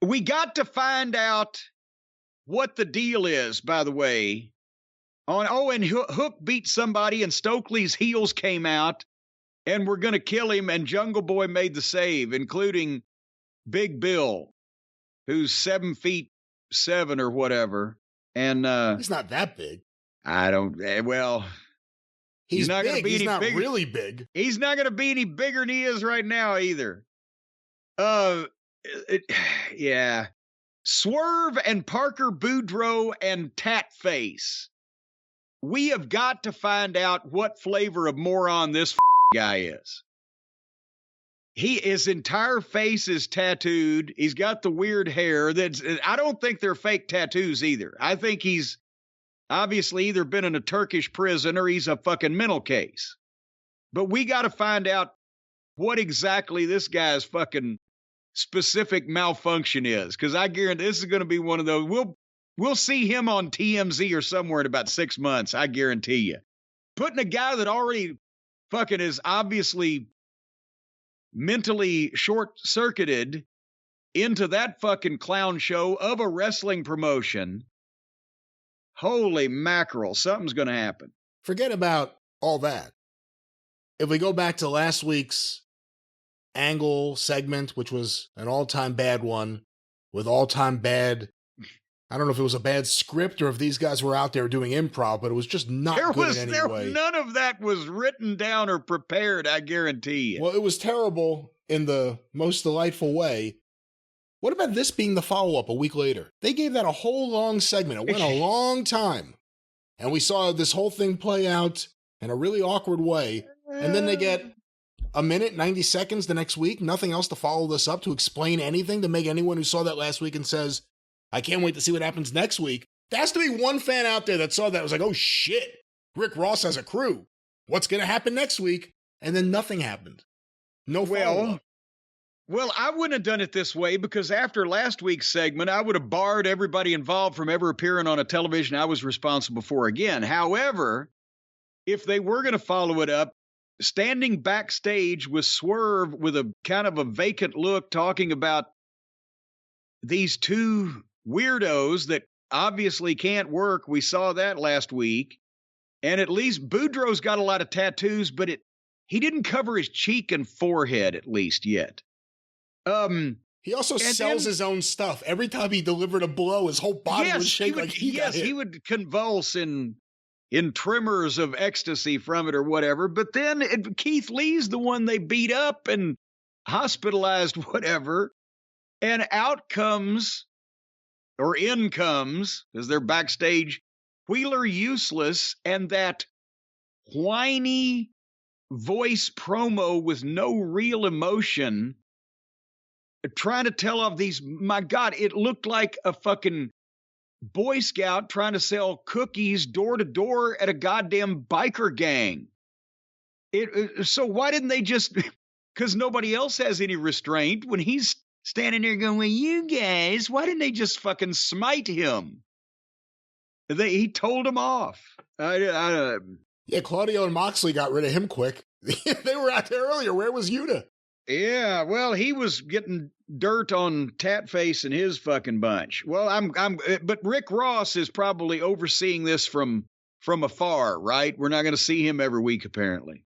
We got to find out what the deal is, by the way. And Hook beat somebody, and Stokely's heels came out, and we're going to kill him, and Jungle Boy made the save, including Big Bill, who's 7'7" or whatever. And he's not that big. I don't, well... He's not big. He's not bigger. Really big. He's not going to be any bigger than he is right now either. Yeah. Swerve and Parker Boudreaux and Tatface. We have got to find out what flavor of moron this guy is. His entire face is tattooed. He's got the weird hair. I don't think they're fake tattoos either. I think he's obviously either been in a Turkish prison or he's a fucking mental case. But we got to find out what exactly this guy's fucking specific malfunction is. Because I guarantee this is going to be one of those. We'll see him on TMZ or somewhere in about 6 months. I guarantee you. Putting a guy that already fucking is obviously mentally short-circuited into that fucking clown show of a wrestling promotion. Holy mackerel, something's going to happen. Forget about all that. If we go back to last week's Angle segment, which was an all-time bad one, with all-time bad, I don't know if it was a bad script or if these guys were out there doing improv, but it was just not good in any way. None of that was written down or prepared, I guarantee you. Well, it was terrible in the most delightful way. What about this being the follow-up a week later? They gave that a whole long segment. It went a long time. And we saw this whole thing play out in a really awkward way. And then they get a minute, 90 seconds the next week, nothing else to follow this up, to explain anything, to make anyone who saw that last week and says, I can't wait to see what happens next week. There has to be one fan out there that saw that was like, oh shit, Rick Ross has a crew. What's going to happen next week? And then nothing happened. No follow-up. Well, I wouldn't have done it this way because after last week's segment, I would have barred everybody involved from ever appearing on a television I was responsible for again. However, if they were going to follow it up, standing backstage with Swerve with a kind of a vacant look talking about these two weirdos that obviously can't work. We saw that last week. And at least Boudreaux's got a lot of tattoos, but he didn't cover his cheek and forehead at least yet. He also sells his own stuff. Every time he delivered a blow, his whole body would shake like he got hit. He would convulse in tremors of ecstasy from it or whatever. But then Keith Lee's the one they beat up and hospitalized, whatever. And in comes, as they're backstage, Wheeler Useless and that whiny voice promo with no real emotion, trying to tell off these, my God, it looked like a fucking Boy Scout trying to sell cookies door to door at a goddamn biker gang. So why didn't they just, because nobody else has any restraint, when he's standing there going, well, you guys, why didn't they just fucking smite him? He told them off. Yeah, Claudio and Moxley got rid of him quick. They were out there earlier. Where was Yuta? Yeah, well, he was getting dirt on Tatface and his fucking bunch. Well, but Rick Ross is probably overseeing this from afar, right? We're not going to see him every week, apparently.